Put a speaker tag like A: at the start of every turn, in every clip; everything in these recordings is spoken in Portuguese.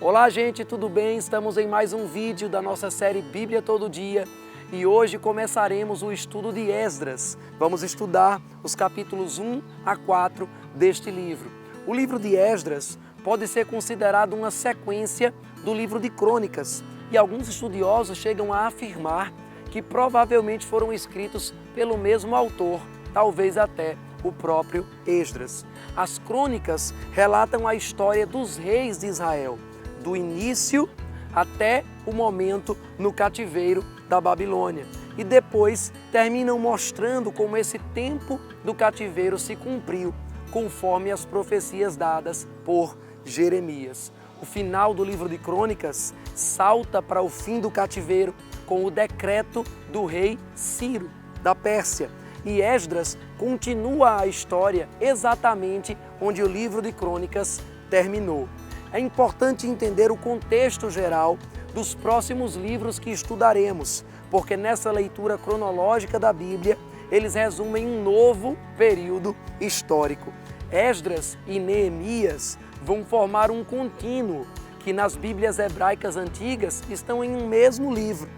A: Olá, gente, tudo bem? Estamos em mais um vídeo da nossa série Bíblia Todo Dia e hoje começaremos o estudo de Esdras. Vamos estudar os capítulos 1 a 4 deste livro. O livro de Esdras pode ser considerado uma sequência do livro de Crônicas e alguns estudiosos chegam a afirmar que provavelmente foram escritos pelo mesmo autor, talvez até o próprio Esdras. As crônicas relatam a história dos reis de Israel, do início até o momento no cativeiro da Babilônia. E depois terminam mostrando como esse tempo do cativeiro se cumpriu, conforme as profecias dadas por Jeremias. O final do livro de Crônicas salta para o fim do cativeiro com o decreto do rei Ciro, da Pérsia. E Esdras continua a história exatamente onde o livro de Crônicas terminou. É importante entender o contexto geral dos próximos livros que estudaremos, porque nessa leitura cronológica da Bíblia, eles resumem um novo período histórico. Esdras e Neemias vão formar um contínuo que nas Bíblias hebraicas antigas estão em um mesmo livro.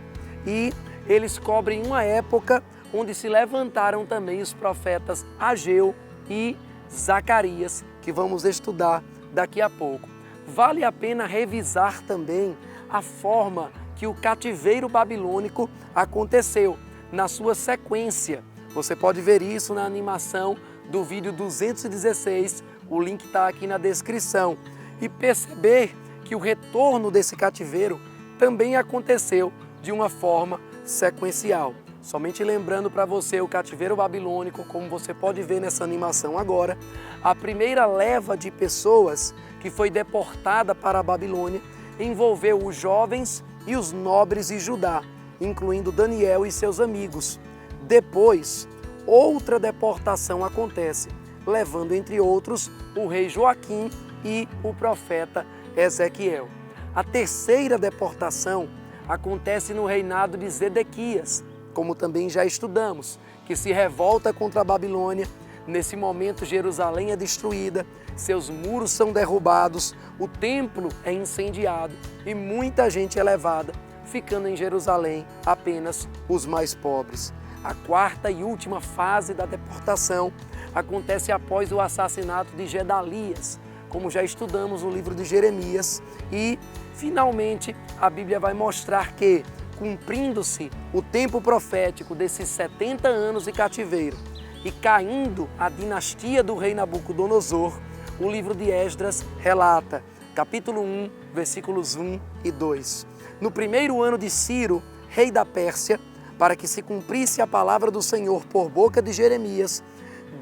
A: E eles cobrem uma época onde se levantaram também os profetas Ageu e Zacarias, que vamos estudar daqui a pouco. Vale a pena revisar também a forma que o cativeiro babilônico aconteceu, na sua sequência. Você pode ver isso na animação do vídeo 216, o link está aqui na descrição, e perceber que o retorno desse cativeiro também aconteceu de uma forma sequencial. Somente lembrando para você o cativeiro babilônico, como você pode ver nessa animação agora, a primeira leva de pessoas que foi deportada para a Babilônia envolveu os jovens e os nobres de Judá, incluindo Daniel e seus amigos. Depois, outra deportação acontece, levando entre outros o rei Joaquim e o profeta Ezequiel. A terceira deportação acontece no reinado de Zedequias, como também já estudamos, que se revolta contra a Babilônia. Nesse momento, Jerusalém é destruída, seus muros são derrubados, o templo é incendiado e muita gente é levada, ficando em Jerusalém apenas os mais pobres. A quarta e última fase da deportação acontece após o assassinato de Gedalias, como já estudamos no livro de Jeremias, e finalmente a Bíblia vai mostrar que, cumprindo-se o tempo profético desses 70 anos de cativeiro e caindo a dinastia do rei Nabucodonosor, o livro de Esdras relata, capítulo 1, versículos 1 e 2. No primeiro ano de Ciro, rei da Pérsia, para que se cumprisse a palavra do Senhor por boca de Jeremias,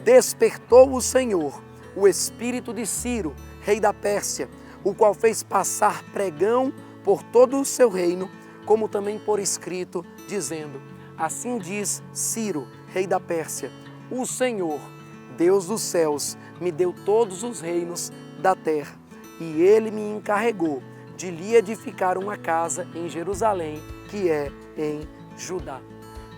A: despertou o Senhor o espírito de Ciro, rei da Pérsia, o qual fez passar pregão por todo o seu reino, como também por escrito, dizendo: assim diz Ciro, rei da Pérsia, o Senhor, Deus dos céus, me deu todos os reinos da terra, e ele me encarregou de lhe edificar uma casa em Jerusalém, que é em Judá.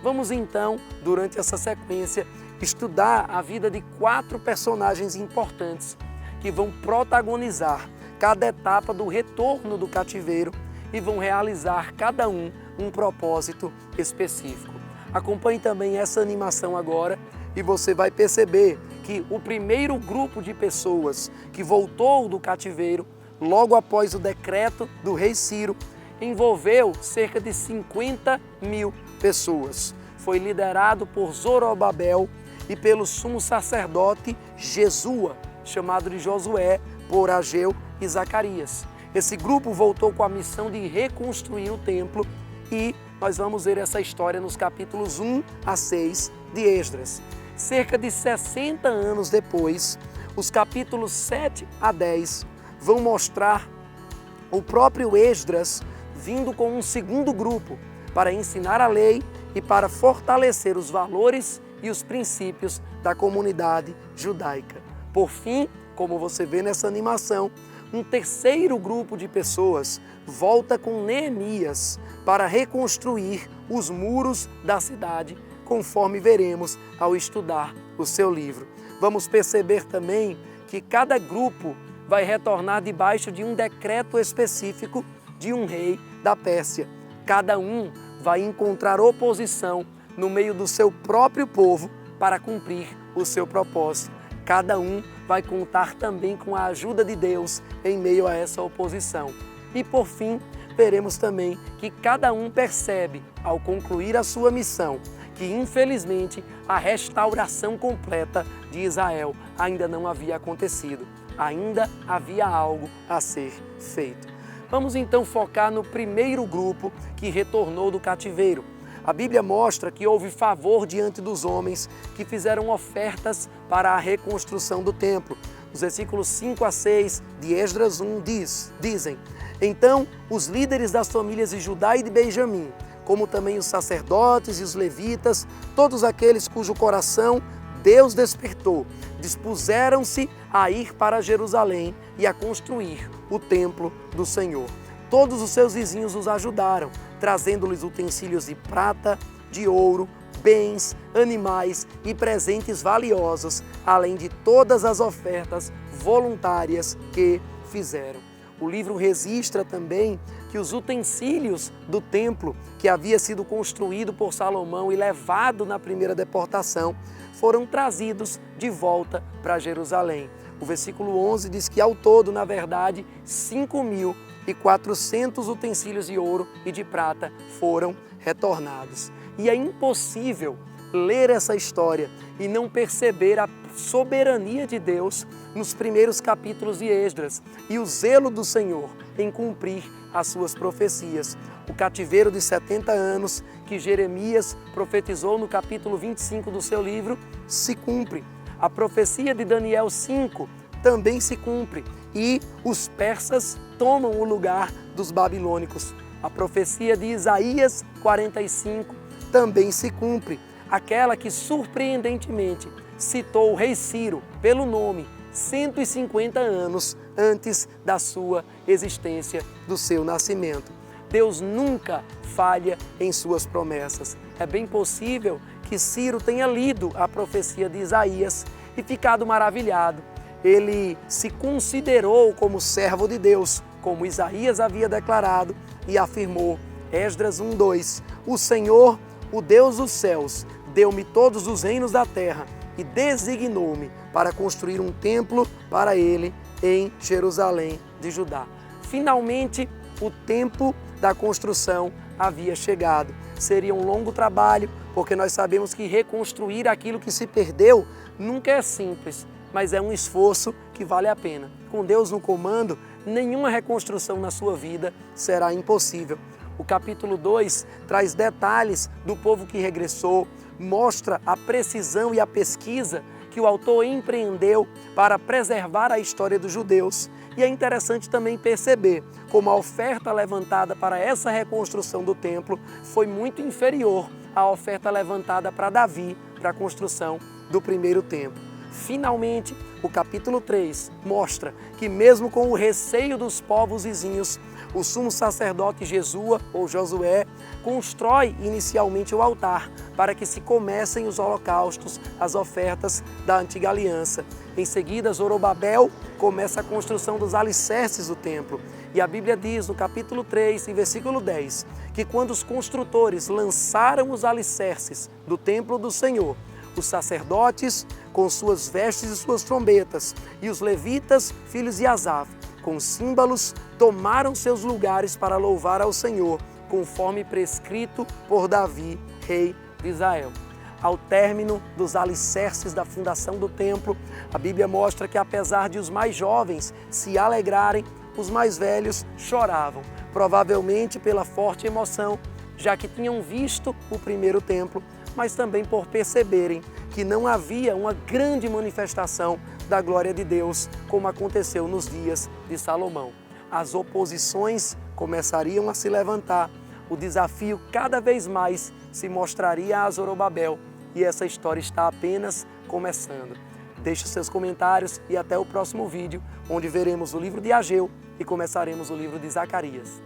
A: Vamos então, durante essa sequência, estudar a vida de 4 personagens importantes que vão protagonizar cada etapa do retorno do cativeiro e vão realizar cada um propósito específico. Acompanhe também essa animação agora e você vai perceber que o primeiro grupo de pessoas que voltou do cativeiro, logo após o decreto do rei Ciro, envolveu cerca de 50 mil pessoas. Foi liderado por Zorobabel e pelo sumo sacerdote Jesua, chamado de Josué por Ageu e Zacarias. Esse grupo voltou com a missão de reconstruir o templo e nós vamos ver essa história nos capítulos 1 a 6 de Esdras. Cerca de 60 anos depois, os capítulos 7 a 10 vão mostrar o próprio Esdras vindo com um segundo grupo para ensinar a lei e para fortalecer os valores e os princípios da comunidade judaica. Por fim, como você vê nessa animação, um terceiro grupo de pessoas volta com Neemias para reconstruir os muros da cidade, conforme veremos ao estudar o seu livro. Vamos perceber também que cada grupo vai retornar debaixo de um decreto específico de um rei da Pérsia. Cada um vai encontrar oposição no meio do seu próprio povo para cumprir o seu propósito. Cada um vai contar também com a ajuda de Deus em meio a essa oposição. E por fim, veremos também que cada um percebe, ao concluir a sua missão, que infelizmente a restauração completa de Israel ainda não havia acontecido. Ainda havia algo a ser feito. Vamos então focar no primeiro grupo que retornou do cativeiro. A Bíblia mostra que houve favor diante dos homens que fizeram ofertas para a reconstrução do templo. Os versículos 5 a 6 de Esdras 1 dizem: Então os líderes das famílias de Judá e de Benjamim, como também os sacerdotes e os levitas, todos aqueles cujo coração Deus despertou, dispuseram-se a ir para Jerusalém e a construir o templo do Senhor. Todos os seus vizinhos os ajudaram, trazendo-lhes utensílios de prata, de ouro, bens, animais e presentes valiosos, além de todas as ofertas voluntárias que fizeram. O livro registra também que os utensílios do templo, que havia sido construído por Salomão e levado na primeira deportação, foram trazidos de volta para Jerusalém. O versículo 11 diz que ao todo, na verdade, 5.400 utensílios de ouro e de prata foram retornados. E é impossível ler essa história e não perceber a soberania de Deus nos primeiros capítulos de Esdras e o zelo do Senhor em cumprir as suas profecias. O cativeiro de 70 anos que Jeremias profetizou no capítulo 25 do seu livro se cumpre. A profecia de Daniel 5 também se cumpre e os persas tomam o lugar dos babilônicos. A profecia de Isaías 45 também se cumpre, aquela que surpreendentemente citou o rei Ciro pelo nome 150 anos antes da sua existência, do seu nascimento. Deus nunca falha em suas promessas. É bem possível que Ciro tenha lido a profecia de Isaías e ficado maravilhado. Ele se considerou como servo de Deus, como Isaías havia declarado, e afirmou, Esdras 1:2, o Senhor, o Deus dos céus, deu-me todos os reinos da terra e designou-me para construir um templo para ele em Jerusalém de Judá. Finalmente, o tempo da construção havia chegado. Seria um longo trabalho, porque nós sabemos que reconstruir aquilo que se perdeu nunca é simples, mas é um esforço que vale a pena. Com Deus no comando, nenhuma reconstrução na sua vida será impossível. O capítulo 2 traz detalhes do povo que regressou, mostra a precisão e a pesquisa que o autor empreendeu para preservar a história dos judeus. E é interessante também perceber como a oferta levantada para essa reconstrução do templo foi muito inferior à oferta levantada para Davi para a construção do primeiro templo. Finalmente, o capítulo 3 mostra que mesmo com o receio dos povos vizinhos, o sumo sacerdote Jesua, ou Josué, constrói inicialmente o altar para que se comecem os holocaustos, as ofertas da antiga aliança. Em seguida, Zorobabel começa a construção dos alicerces do templo. E a Bíblia diz no capítulo 3, em versículo 10, que quando os construtores lançaram os alicerces do templo do Senhor, os sacerdotes, com suas vestes e suas trombetas, e os levitas, filhos de Asaf, com símbolos, tomaram seus lugares para louvar ao Senhor, conforme prescrito por Davi, rei de Israel. Ao término dos alicerces da fundação do templo, a Bíblia mostra que apesar de os mais jovens se alegrarem, os mais velhos choravam, provavelmente pela forte emoção, já que tinham visto o primeiro templo, mas também por perceberem que não havia uma grande manifestação da glória de Deus, como aconteceu nos dias de Salomão. As oposições começariam a se levantar, o desafio cada vez mais se mostraria a Zorobabel, e essa história está apenas começando. Deixe seus comentários e até o próximo vídeo, onde veremos o livro de Ageu e começaremos o livro de Zacarias.